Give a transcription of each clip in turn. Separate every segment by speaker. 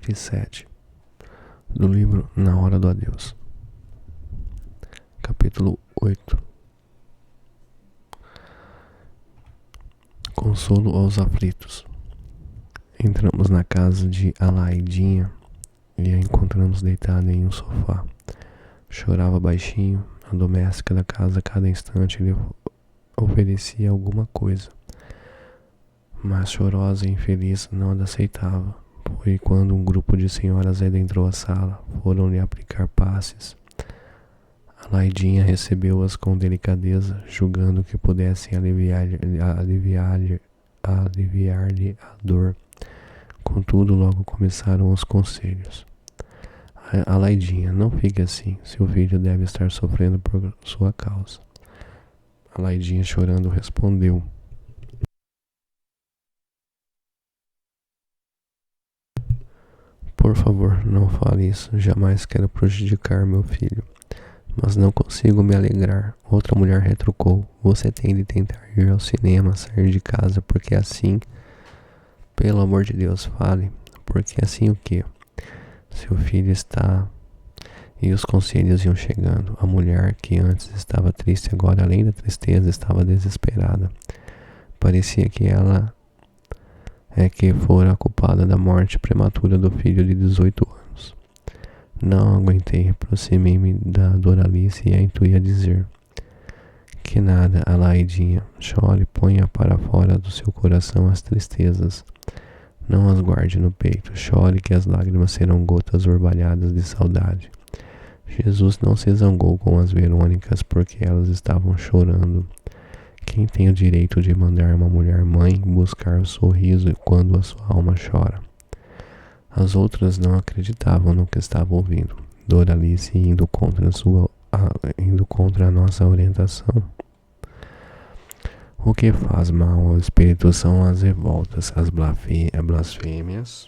Speaker 1: Parte 7 do livro Na Hora do Adeus. Capítulo 8. Consolo aos aflitos. Entramos na casa de Alaidinha e a encontramos deitada em um sofá. Chorava baixinho. A doméstica da casa a cada instante lhe oferecia alguma coisa, mas chorosa e infeliz não a aceitava. Foi quando um grupo de senhoras adentrou a sala. Foram-lhe aplicar passes. A Laidinha recebeu-as com delicadeza, julgando que pudessem aliviar-lhe a dor. Contudo, logo começaram os conselhos. A Laidinha, não fique assim. Seu filho deve estar sofrendo por sua causa. A Laidinha, chorando, respondeu: Por favor, não fale isso. Jamais quero prejudicar meu filho. Mas não consigo me alegrar. Outra mulher retrucou: Você tem de tentar ir ao cinema, sair de casa, porque assim... Pelo amor de Deus, fale. Porque assim o quê? Seu filho está... E os conselhos iam chegando. A mulher, que antes estava triste, agora, além da tristeza, estava desesperada. Parecia que ela que fora a culpada da morte prematura do filho de 18 anos. Não aguentei, aproximei-me da Doralice e a intuí a dizer: Que nada, Alaidinha, chore, ponha para fora do seu coração as tristezas. Não as guarde no peito, chore que as lágrimas serão gotas orvalhadas de saudade. Jesus não se zangou com as Verônicas porque elas estavam chorando. Quem tem o direito de mandar uma mulher mãe buscar o sorriso quando a sua alma chora? As outras não acreditavam no que estavam ouvindo. Doralice indo contra a nossa orientação. O que faz mal ao espírito são as revoltas, as blasfêmias,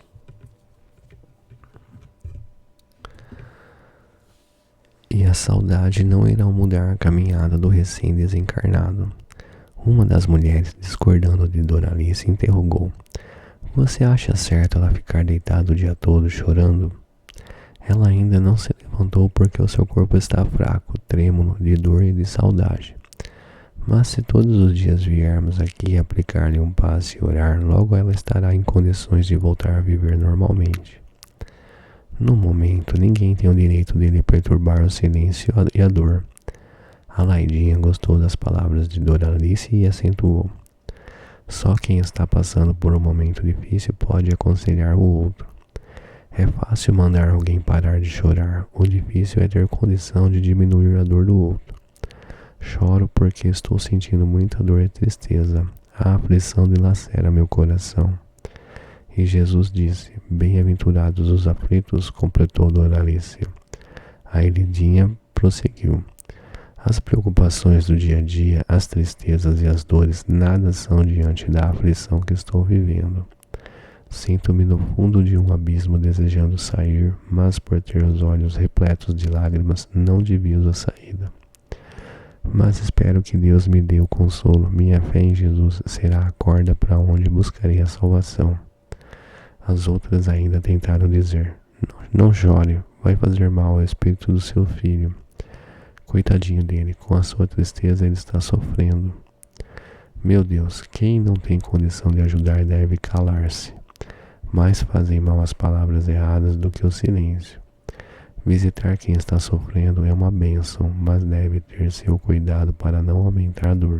Speaker 1: e a saudade não irão mudar a caminhada do recém-desencarnado. Uma das mulheres, discordando de Doralice, interrogou: Você acha certo ela ficar deitada o dia todo chorando? Ela ainda não se levantou porque o seu corpo está fraco, trêmulo de dor e de saudade. Mas se todos os dias viermos aqui aplicar-lhe um passe e orar, logo ela estará em condições de voltar a viver normalmente. No momento, ninguém tem o direito de lhe perturbar o silêncio e a dor. A Laidinha gostou das palavras de Doralice e acentuou: Só quem está passando por um momento difícil pode aconselhar o outro. É fácil mandar alguém parar de chorar, o difícil é ter condição de diminuir a dor do outro. Choro porque estou sentindo muita dor e tristeza. A aflição dilacera meu coração. E Jesus disse: Bem-aventurados os aflitos, completou Doralice. A Laidinha prosseguiu: As preocupações do dia a dia, as tristezas e as dores nada são diante da aflição que estou vivendo. Sinto-me no fundo de um abismo desejando sair, mas por ter os olhos repletos de lágrimas não diviso a saída. Mas espero que Deus me dê o consolo. Minha fé em Jesus será a corda para onde buscarei a salvação. As outras ainda tentaram dizer: Não chore, vai fazer mal ao espírito do seu filho. Coitadinho dele, com a sua tristeza ele está sofrendo. Meu Deus, quem não tem condição de ajudar deve calar-se. Mais fazem mal as palavras erradas do que o silêncio. Visitar quem está sofrendo é uma bênção, mas deve ter seu cuidado para não aumentar a dor.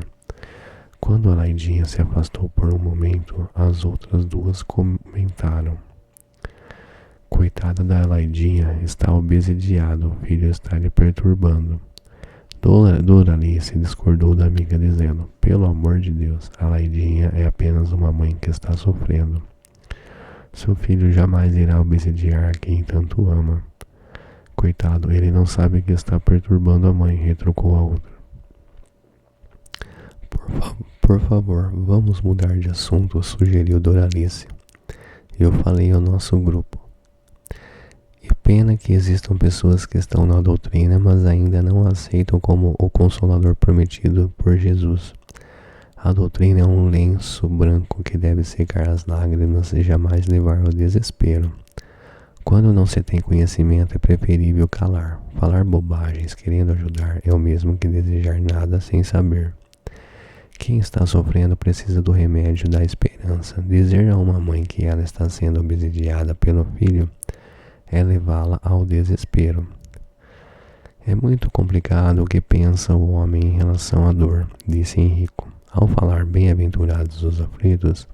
Speaker 1: Quando a Laidinha se afastou por um momento, as outras duas comentaram: Coitada da Laidinha, está obsidiado, o filho está lhe perturbando. Doralice discordou da amiga, dizendo: Pelo amor de Deus, a Laidinha é apenas uma mãe que está sofrendo. Seu filho jamais irá obsidiar quem tanto ama. Coitado, ele não sabe que está perturbando a mãe, retrucou a outra. Por favor, vamos mudar de assunto, sugeriu Doralice. Eu falei ao nosso grupo: E pena que existam pessoas que estão na doutrina, mas ainda não a aceitam como o Consolador prometido por Jesus. A doutrina é um lenço branco que deve secar as lágrimas e jamais levar ao desespero. Quando não se tem conhecimento, é preferível calar. Falar bobagens querendo ajudar é o mesmo que desejar nada sem saber. Quem está sofrendo precisa do remédio da esperança. Dizer a uma mãe que ela está sendo obsidiada pelo filho é levá-la ao desespero. É muito complicado o que pensa o homem em relação à dor, disse Henrico. Ao falar bem-aventurados os aflitos,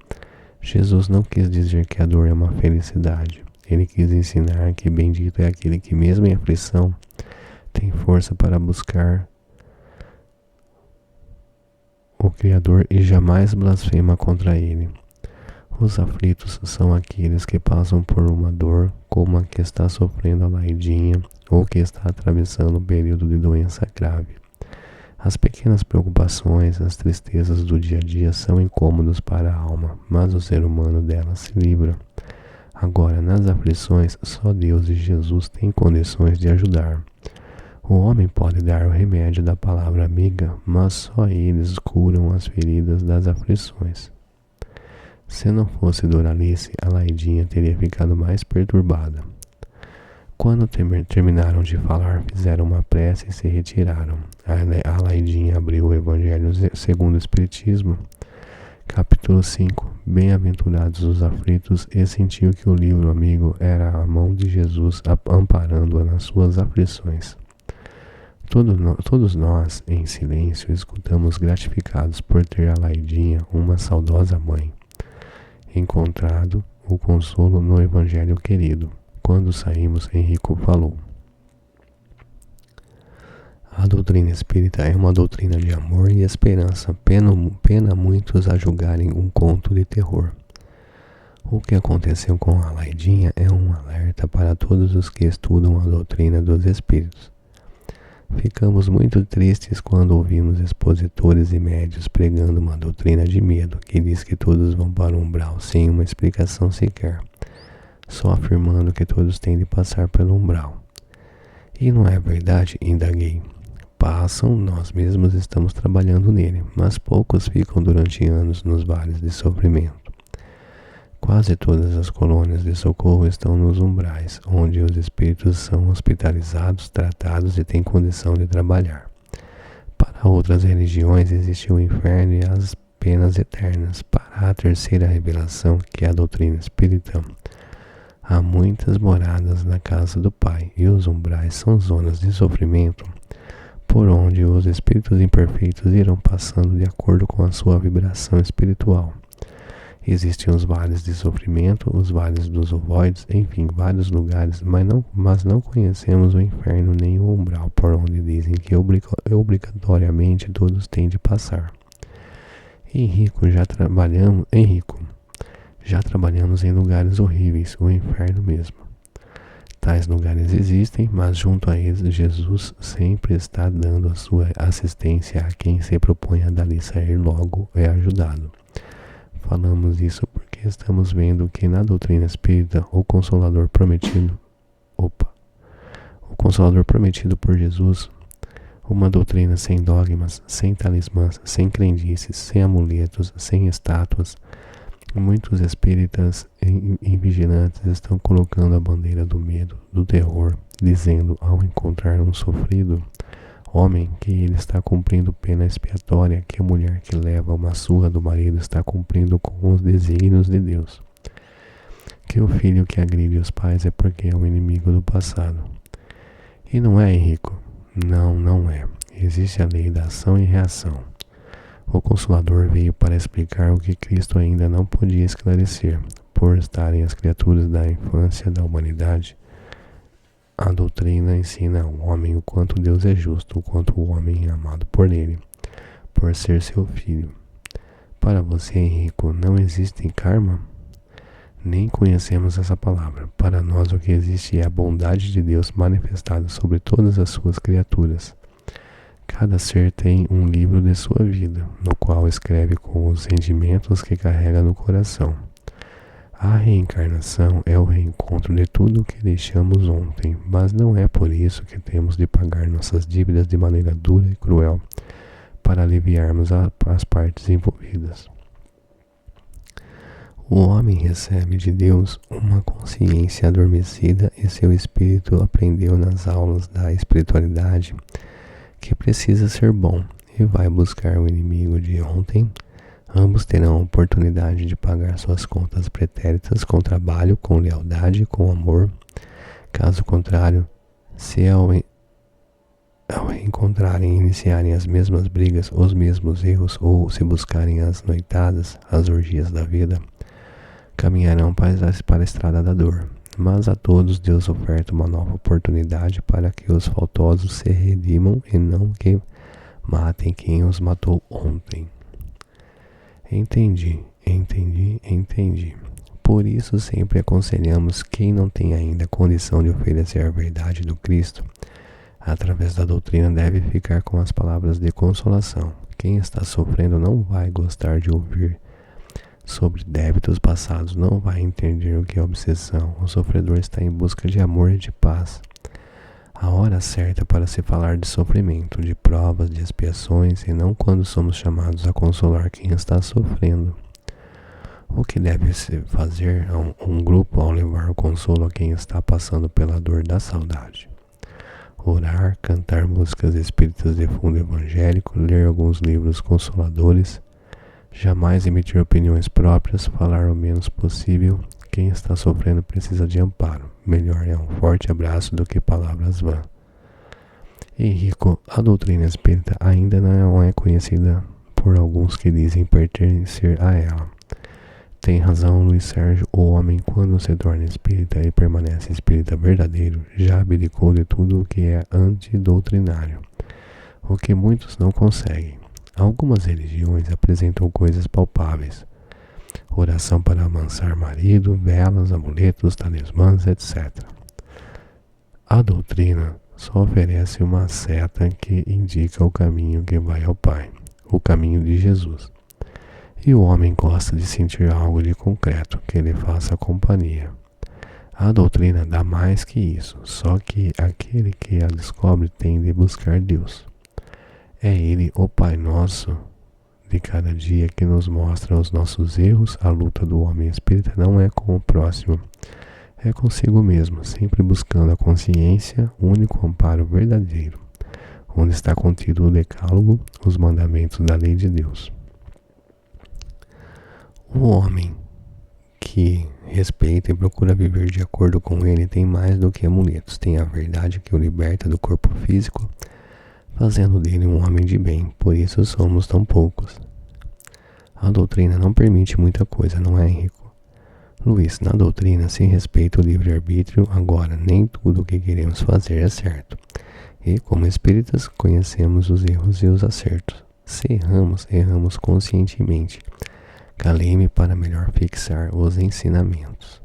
Speaker 1: Jesus não quis dizer que a dor é uma felicidade. Ele quis ensinar que bendito é aquele que, mesmo em aflição, tem força para buscar o Criador e jamais blasfema contra ele. Os aflitos são aqueles que passam por uma dor como a que está sofrendo a Laidinha ou que está atravessando um período de doença grave. As pequenas preocupações, as tristezas do dia a dia são incômodos para a alma, mas o ser humano delas se livra. Agora, nas aflições, só Deus e Jesus têm condições de ajudar. O homem pode dar o remédio da palavra amiga, mas só eles curam as feridas das aflições. Se não fosse Doralice, a Laidinha teria ficado mais perturbada. Quando terminaram de falar, fizeram uma prece e se retiraram. A Laidinha abriu o Evangelho segundo o Espiritismo, capítulo 5, Bem-aventurados os aflitos, e sentiu que o livro amigo era a mão de Jesus amparando-a nas suas aflições. Todos nós, em silêncio, escutamos gratificados por ter a Laidinha, uma saudosa mãe, encontrado o consolo no Evangelho querido. Quando saímos, Henrico falou: a doutrina espírita é uma doutrina de amor e esperança, pena muitos a julgarem um conto de terror. O que aconteceu com a Laidinha é um alerta para todos os que estudam a doutrina dos espíritos. Ficamos muito tristes quando ouvimos expositores e médios pregando uma doutrina de medo que diz que todos vão para o umbral sem uma explicação sequer, só afirmando que todos têm de passar pelo umbral. E não é verdade, indaguei. Passam, nós mesmos estamos trabalhando nele, mas poucos ficam durante anos nos vales de sofrimento. Quase todas as colônias de socorro estão nos umbrais, onde os espíritos são hospitalizados, tratados e têm condição de trabalhar. Para outras religiões existe o inferno e as penas eternas. Para a terceira revelação, que é a doutrina espírita, há muitas moradas na casa do Pai, e os umbrais são zonas de sofrimento por onde os espíritos imperfeitos irão passando de acordo com a sua vibração espiritual. Existem os vales de sofrimento, os vales dos ovoides, enfim, vários lugares, mas não conhecemos o inferno nem o umbral, por onde dizem que obrigatoriamente todos têm de passar. Henrico, já trabalhamos em lugares horríveis, o inferno mesmo. Tais lugares existem, mas junto a eles Jesus sempre está dando a sua assistência a quem se propõe a dali sair logo é ajudado. Falamos isso porque estamos vendo que na doutrina espírita o Consolador prometido por Jesus, uma doutrina sem dogmas, sem talismãs, sem crendices, sem amuletos, sem estátuas. Muitos espíritas invigilantes estão colocando a bandeira do medo, do terror, dizendo ao encontrar um sofrido homem que ele está cumprindo pena expiatória, que a mulher que leva uma surra do marido está cumprindo com os desígnios de Deus, que o filho que agride os pais é porque é um inimigo do passado. E não é, Henrico? Não é. Existe a lei da ação e reação. O Consolador veio para explicar o que Cristo ainda não podia esclarecer. Por estarem as criaturas da infância da humanidade, a doutrina ensina ao homem o quanto Deus é justo, o quanto o homem é amado por ele, por ser seu filho. Para você, Henrico, não existe karma? Nem conhecemos essa palavra. Para nós o que existe é a bondade de Deus manifestada sobre todas as suas criaturas. Cada ser tem um livro de sua vida, no qual escreve com os rendimentos que carrega no coração. A reencarnação é o reencontro de tudo o que deixamos ontem, mas não é por isso que temos de pagar nossas dívidas de maneira dura e cruel para aliviarmos as partes envolvidas. O homem recebe de Deus uma consciência adormecida e seu espírito aprendeu nas aulas da espiritualidade que precisa ser bom e vai buscar o inimigo de ontem. Ambos terão a oportunidade de pagar suas contas pretéritas com trabalho, com lealdade, com amor. Caso contrário, se ao encontrarem e iniciarem as mesmas brigas, os mesmos erros, ou se buscarem as noitadas, as orgias da vida, caminharão para a estrada da dor. Mas a todos Deus oferta uma nova oportunidade para que os faltosos se redimam e não que matem quem os matou ontem. Entendi. Por isso sempre aconselhamos quem não tem ainda condição de oferecer a verdade do Cristo através da doutrina deve ficar com as palavras de consolação. Quem está sofrendo não vai gostar de ouvir sobre débitos passados, não vai entender o que é obsessão. O sofredor está em busca de amor e de paz. A hora certa para se falar de sofrimento, de provas, de expiações, e não quando somos chamados a consolar quem está sofrendo. O que deve se fazer um grupo ao levar o consolo a quem está passando pela dor da saudade? Orar, cantar músicas espíritas de fundo evangélico, ler alguns livros consoladores, jamais emitir opiniões próprias, falar o menos possível. Quem está sofrendo precisa de amparo. Melhor é um forte abraço do que palavras vãs. Henrico, a doutrina espírita ainda não é conhecida por alguns que dizem pertencer a ela. Tem razão Luiz Sérgio, o homem quando se torna espírita e permanece espírita verdadeiro, já abdicou de tudo o que é antidoutrinário, o que muitos não conseguem. Algumas religiões apresentam coisas palpáveis, oração para amansar marido, velas, amuletos, talismãs, etc. A doutrina só oferece uma seta que indica o caminho que vai ao Pai, o caminho de Jesus. E o homem gosta de sentir algo de concreto que lhe faça companhia. A doutrina dá mais que isso, só que aquele que a descobre tem de buscar Deus. É Ele, o Pai Nosso, de cada dia que nos mostra os nossos erros. A luta do homem espírita não é com o próximo, é consigo mesmo, sempre buscando a consciência, o único amparo verdadeiro, onde está contido o decálogo, os mandamentos da lei de Deus. O homem que respeita e procura viver de acordo com ele tem mais do que amuletos, tem a verdade que o liberta do corpo físico, fazendo dele um homem de bem, por isso somos tão poucos. A doutrina não permite muita coisa, não é, Henrico? Luiz, na doutrina se respeita o livre-arbítrio, agora nem tudo o que queremos fazer é certo. E como espíritas conhecemos os erros e os acertos. Se erramos, erramos conscientemente. Calei-me para melhor fixar os ensinamentos.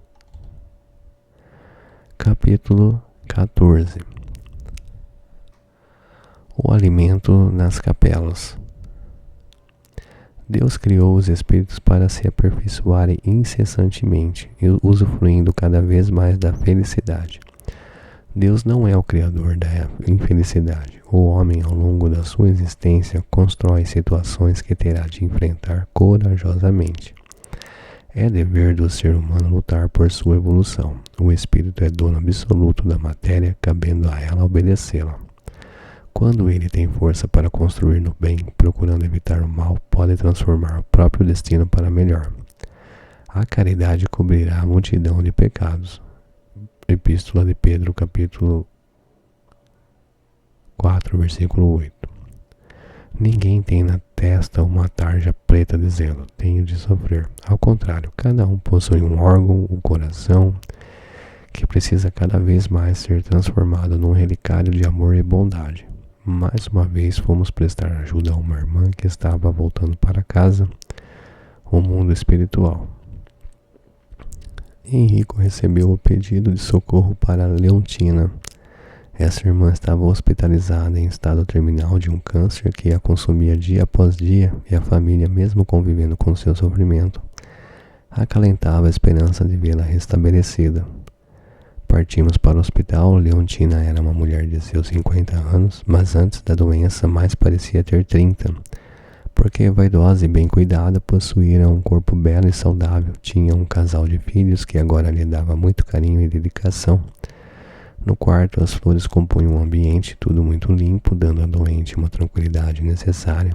Speaker 1: Capítulo 14. O alimento nas capelas. Deus criou os espíritos para se aperfeiçoarem incessantemente, usufruindo cada vez mais da felicidade. Deus não é o criador da infelicidade. O homem, ao longo da sua existência, constrói situações que terá de enfrentar corajosamente. É dever do ser humano lutar por sua evolução. O espírito é dono absoluto da matéria, cabendo a ela obedecê-la. Quando ele tem força para construir no bem, procurando evitar o mal, pode transformar o próprio destino para melhor. A caridade cobrirá a multidão de pecados. Epístola de Pedro, capítulo 4, versículo 8. Ninguém tem na testa uma tarja preta dizendo, tenho de sofrer. Ao contrário, cada um possui um órgão, um coração, que precisa cada vez mais ser transformado num relicário de amor e bondade. Mais uma vez fomos prestar ajuda a uma irmã que estava voltando para casa, o mundo espiritual. Henrico recebeu o pedido de socorro para Leontina. Essa irmã estava hospitalizada em estado terminal de um câncer que a consumia dia após dia e a família, mesmo convivendo com seu sofrimento, acalentava a esperança de vê-la restabelecida. Partimos para o hospital. Leontina era uma mulher de seus 50 anos, mas antes da doença mais parecia ter 30. Porque vaidosa e bem cuidada, possuía um corpo belo e saudável, tinha um casal de filhos que agora lhe dava muito carinho e dedicação. No quarto, as flores compunham o ambiente, tudo muito limpo, dando à doente uma tranquilidade necessária,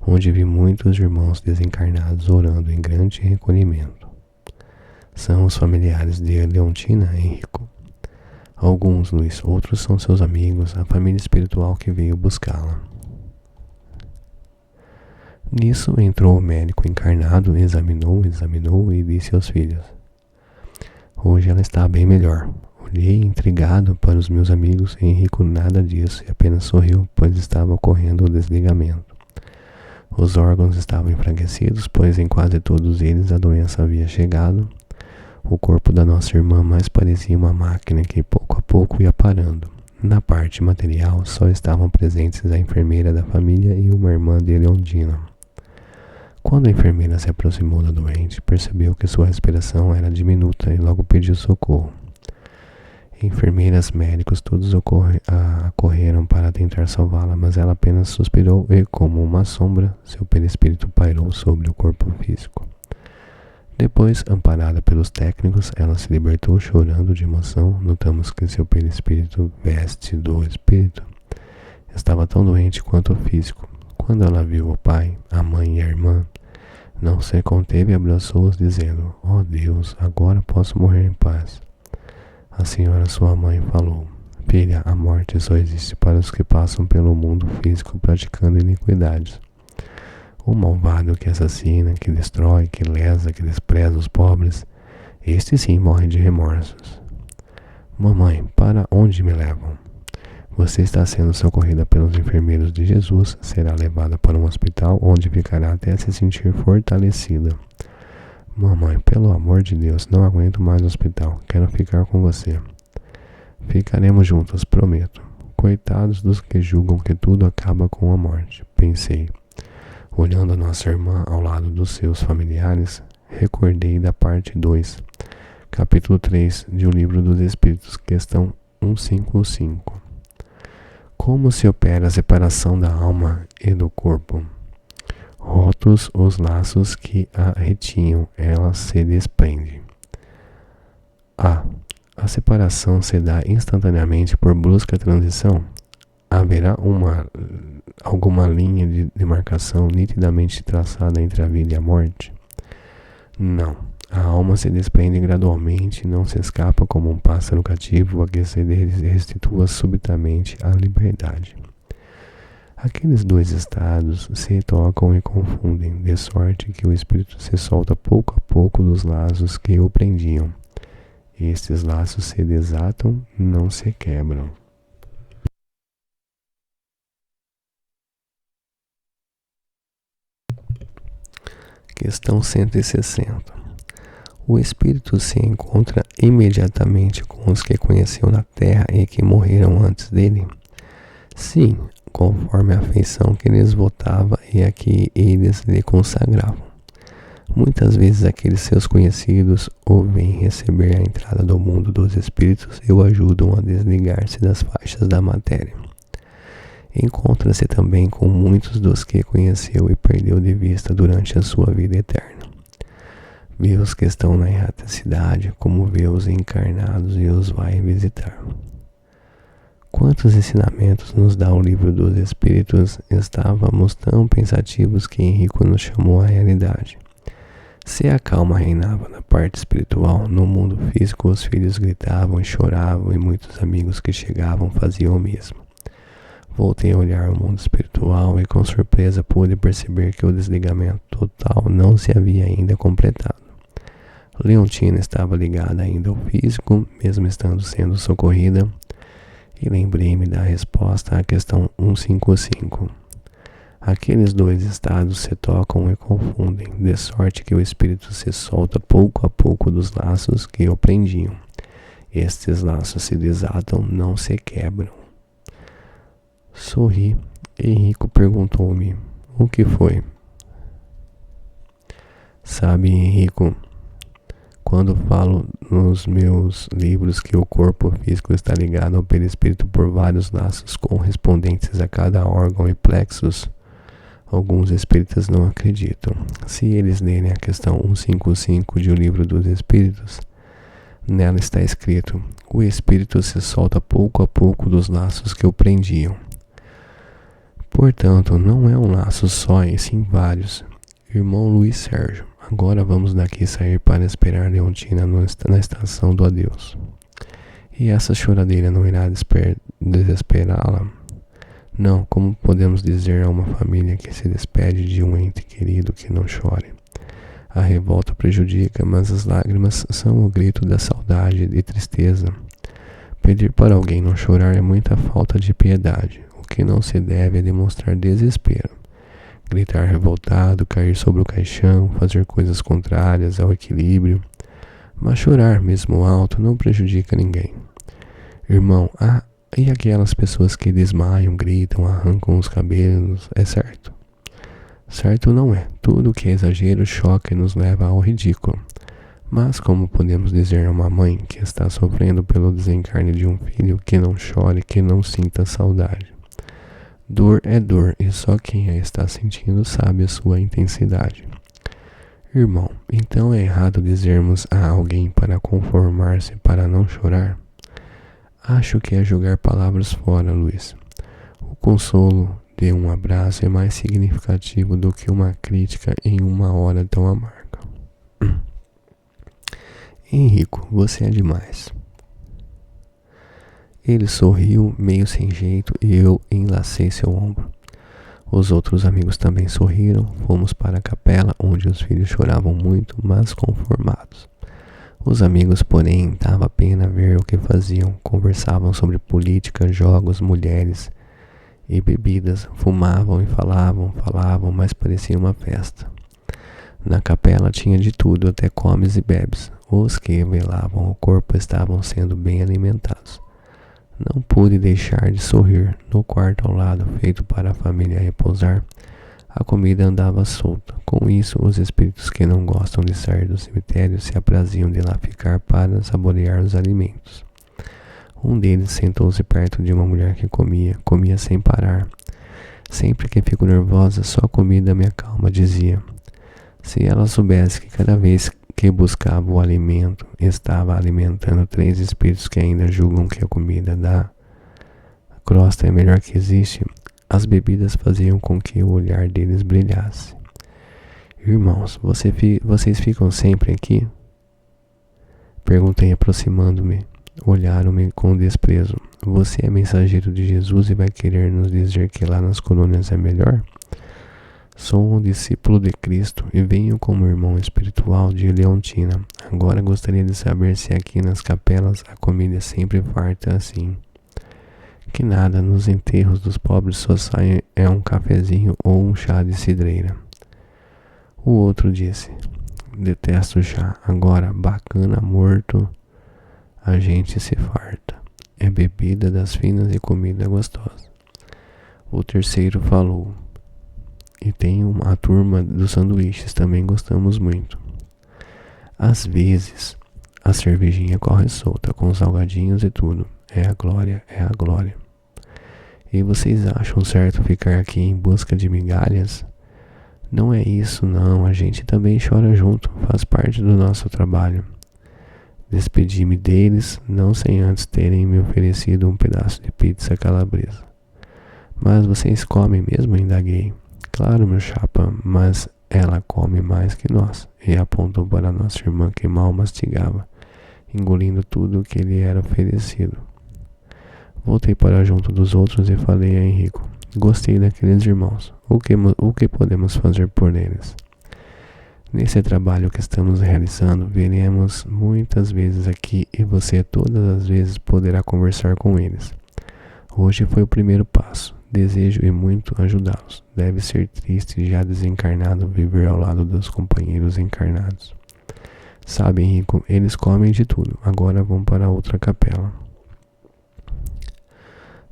Speaker 1: onde vi muitos irmãos desencarnados orando em grande recolhimento. São os familiares de Leontina, Henrico. Alguns, Luiz, outros são seus amigos, a família espiritual que veio buscá-la. Nisso entrou o médico encarnado, examinou e disse aos filhos: hoje ela está bem melhor. Olhei intrigado para os meus amigos. Henrico nada disso e apenas sorriu, pois estava ocorrendo o desligamento. Os órgãos estavam enfraquecidos, pois em quase todos eles a doença havia chegado. O corpo da nossa irmã mais parecia uma máquina que pouco a pouco ia parando. Na parte material só estavam presentes a enfermeira da família e uma irmã de Leondina. Quando a enfermeira se aproximou da doente, percebeu que sua respiração era diminuta e logo pediu socorro. Enfermeiras, médicos, todos correram para tentar salvá-la, mas ela apenas suspirou e, como uma sombra, seu perispírito pairou sobre o corpo físico. Depois, amparada pelos técnicos, ela se libertou chorando de emoção. Notamos que seu perispírito, veste do espírito, estava tão doente quanto o físico. Quando ela viu o pai, a mãe e a irmã, não se conteve e abraçou-os, dizendo: ó Deus, agora posso morrer em paz. A senhora, sua mãe, falou: filha, a morte só existe para os que passam pelo mundo físico praticando iniquidades. O malvado que assassina, que destrói, que lesa, que despreza os pobres, este sim morre de remorsos. Mamãe, para onde me levam? Você está sendo socorrida pelos enfermeiros de Jesus, será levada para um hospital onde ficará até se sentir fortalecida. Mamãe, pelo amor de Deus, não aguento mais o hospital, quero ficar com você. Ficaremos juntos, prometo. Coitados dos que julgam que tudo acaba com a morte, pensei. Olhando a nossa irmã ao lado dos seus familiares, recordei da parte 2, capítulo 3 de O Livro dos Espíritos, questão 155. Como se opera a separação da alma e do corpo? Rotos os laços que a retinham, ela se desprende. A separação se dá instantaneamente por brusca transição? Haverá alguma linha de demarcação nitidamente traçada entre a vida e a morte? Não. A alma se desprende gradualmente, não se escapa como um pássaro cativo a que se restitua subitamente à liberdade. Aqueles dois estados se tocam e confundem, de sorte que o espírito se solta pouco a pouco dos laços que o prendiam. Estes laços se desatam, não se quebram. Questão 160. O espírito se encontra imediatamente com os que conheceu na terra e que morreram antes dele? Sim, conforme a afeição que lhes votava e a que eles lhe consagravam. Muitas vezes aqueles seus conhecidos o vêm receber a entrada do mundo dos espíritos e o ajudam a desligar-se das faixas da matéria. Encontra-se também com muitos dos que conheceu e perdeu de vista durante a sua vida eterna. Vê os que estão na erraticidade, como vê os encarnados e os vai visitar. Quantos ensinamentos nos dá o Livro dos Espíritos? Estávamos tão pensativos que Henrico nos chamou à realidade. Se a calma reinava na parte espiritual, no mundo físico os filhos gritavam e choravam e muitos amigos que chegavam faziam o mesmo. Voltei a olhar o mundo espiritual e com surpresa pude perceber que o desligamento total não se havia ainda completado. Leontina estava ligada ainda ao físico, mesmo estando sendo socorrida, e lembrei-me da resposta à questão 155. Aqueles dois estados se tocam e confundem, de sorte que o espírito se solta pouco a pouco dos laços que o prendiam. Estes laços se desatam, não se quebram. Sorri. Henrico perguntou-me: o que foi? Sabe, Henrico, quando falo nos meus livros que o corpo físico está ligado ao perispírito por vários laços correspondentes a cada órgão e plexus, Alguns espíritas não acreditam. Se eles lerem a questão 155 de O Livro dos Espíritos, nela está escrito: o espírito se solta pouco a pouco dos laços que o prendiam. Portanto, não é um laço só, e sim vários. Irmão Luiz Sérgio, agora vamos daqui sair para esperar Leontina na estação do adeus. E essa choradeira não irá desesperá-la? Não, como podemos dizer a uma família que se despede de um ente querido que não chore? A revolta prejudica, mas as lágrimas são o grito da saudade e tristeza. Pedir para alguém não chorar é muita falta de piedade. O que não se deve é demonstrar desespero. Gritar revoltado, cair sobre o caixão, fazer coisas contrárias ao equilíbrio. Mas chorar, mesmo alto, não prejudica ninguém. Irmão, e aquelas pessoas que desmaiam, gritam, arrancam os cabelos, é certo? Certo não é. Tudo que é exagero choca e nos leva ao ridículo. Mas como podemos dizer a uma mãe que está sofrendo pelo desencarne de um filho que não chore, que não sinta saudade? Dor é dor e só quem a está sentindo sabe a sua intensidade. Irmão, então é errado dizermos a alguém para conformar-se, para não chorar? Acho que é jogar palavras fora, Luiz. O consolo de um abraço é mais significativo do que uma crítica em uma hora tão amarga. Henrico, você é demais. Ele sorriu, meio sem jeito, e eu enlacei seu ombro. Os outros amigos também sorriram. Fomos para a capela, onde os filhos choravam muito, mas conformados. Os amigos, porém, dava pena ver o que faziam. Conversavam sobre política, jogos, mulheres e bebidas. Fumavam e falavam, mas parecia uma festa. Na capela tinha de tudo, até comes e bebes. Os que velavam o corpo estavam sendo bem alimentados. Não pude deixar de sorrir. No quarto ao lado, feito para a família repousar, a comida andava solta. Com isso, os espíritos que não gostam de sair do cemitério se apraziam de lá ficar para saborear os alimentos. Um deles sentou-se perto de uma mulher que comia sem parar. Sempre que fico nervosa, só a comida me acalma, dizia. Se ela soubesse que cada vez que buscava o alimento, estava alimentando 3 espíritos que ainda julgam que a comida da crosta é a melhor que existe, as bebidas faziam com que o olhar deles brilhasse. Irmãos, vocês ficam sempre aqui? Perguntei aproximando-me. Olharam-me com desprezo. Você é mensageiro de Jesus e vai querer nos dizer que lá nas colônias é melhor? Sou um discípulo de Cristo e venho como irmão espiritual de Leontina. Agora gostaria de saber se aqui nas capelas a comida é sempre farta assim. Que nada, nos enterros dos pobres só sai um cafezinho ou um chá de cidreira. O outro disse, detesto chá, agora bacana morto, a gente se farta. É bebida das finas e comida gostosa. O terceiro falou, e tem a turma dos sanduíches, também gostamos muito. Às vezes, a cervejinha corre solta, com salgadinhos e tudo. É a glória, é a glória. E vocês acham certo ficar aqui em busca de migalhas? Não é isso não, a gente também chora junto, faz parte do nosso trabalho. Despedi-me deles, não sem antes terem me oferecido um pedaço de pizza calabresa. Mas vocês comem mesmo? Indaguei. Claro, meu chapa, mas ela come mais que nós. E apontou para nossa irmã que mal mastigava, engolindo tudo o que lhe era oferecido. Voltei para junto dos outros e falei a Henrico. Gostei daqueles irmãos. O que podemos fazer por eles? Nesse trabalho que estamos realizando, veremos muitas vezes aqui e você todas as vezes poderá conversar com eles. Hoje foi o primeiro passo. Desejo e muito ajudá-los. Deve ser triste já desencarnado viver ao lado dos companheiros encarnados. Sabe, Henrico, eles comem de tudo. Agora vão para outra capela.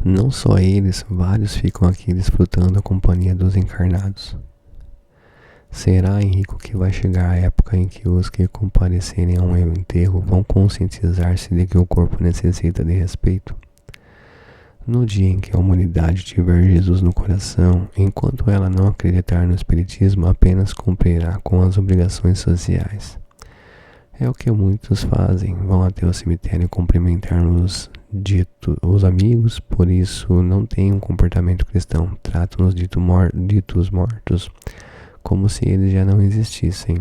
Speaker 1: Não só eles, vários ficam aqui desfrutando a companhia dos encarnados. Será, Henrico, que vai chegar a época em que os que comparecerem a um enterro vão conscientizar-se de que o corpo necessita de respeito? No dia em que a humanidade tiver Jesus no coração, enquanto ela não acreditar no Espiritismo, apenas cumprirá com as obrigações sociais. É o que muitos fazem, vão até o cemitério cumprimentar os amigos, por isso não têm um comportamento cristão, tratam os ditos mortos como se eles já não existissem.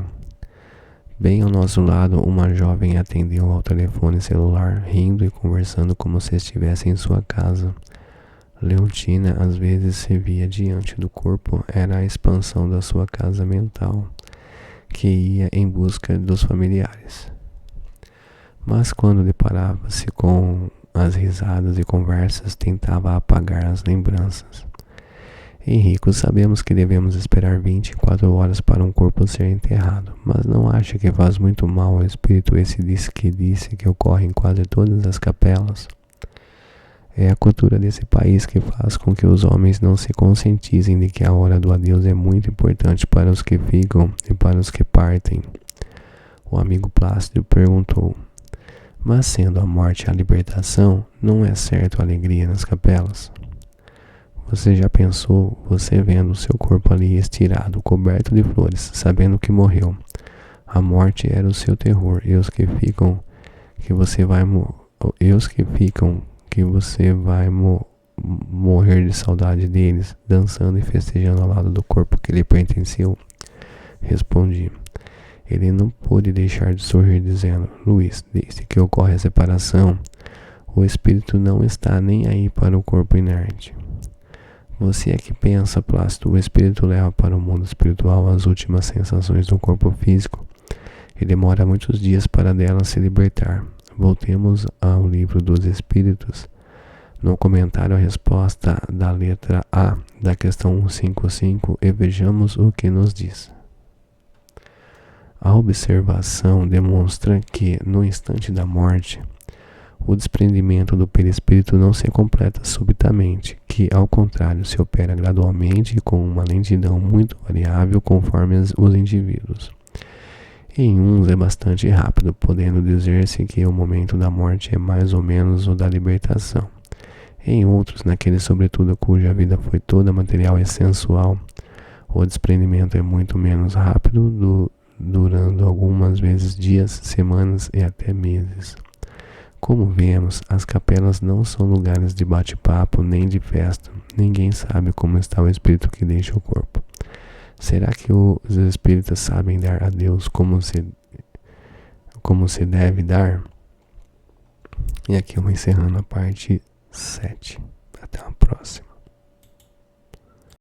Speaker 1: Bem ao nosso lado, uma jovem atendeu ao telefone celular, rindo e conversando como se estivesse em sua casa. Leontina às vezes se via diante do corpo, era a expansão da sua casa mental, que ia em busca dos familiares. Mas quando deparava-se com as risadas e conversas, tentava apagar as lembranças. Henrico, sabemos que devemos esperar 24 horas para um corpo ser enterrado, mas não acha que faz muito mal ao espírito esse disse que ocorre em quase todas as capelas? É a cultura desse país que faz com que os homens não se conscientizem de que a hora do adeus é muito importante para os que ficam e para os que partem. O amigo Plácido perguntou, mas sendo a morte a libertação, não é certo a alegria nas capelas? Você já pensou, você vendo o seu corpo ali estirado, coberto de flores, sabendo que morreu? A morte era o seu terror, e os que ficam, que você vai morrer de saudade deles, dançando e festejando ao lado do corpo que lhe pertenceu? Respondi. Ele não pôde deixar de sorrir, dizendo, Luiz, desde que ocorre a separação, o espírito não está nem aí para o corpo inerte. Você é que pensa, Plácido, o espírito leva para o mundo espiritual as últimas sensações do corpo físico e demora muitos dias para delas se libertar. Voltemos ao livro dos Espíritos, no comentário à resposta da letra A da questão 155 e vejamos o que nos diz. A observação demonstra que, no instante da morte, o desprendimento do perispírito não se completa subitamente, que, ao contrário, se opera gradualmente e com uma lentidão muito variável conforme os indivíduos. Em uns é bastante rápido, podendo dizer-se que o momento da morte é mais ou menos o da libertação. Em outros, naqueles sobretudo cuja vida foi toda material e sensual, o desprendimento é muito menos rápido, durando algumas vezes dias, semanas e até meses. Como vemos, as capelas não são lugares de bate-papo nem de festa. Ninguém sabe como está o espírito que deixa o corpo. Será que os espíritas sabem dar a Deus como se deve dar? E aqui eu vou encerrando a parte 7. Até a próxima.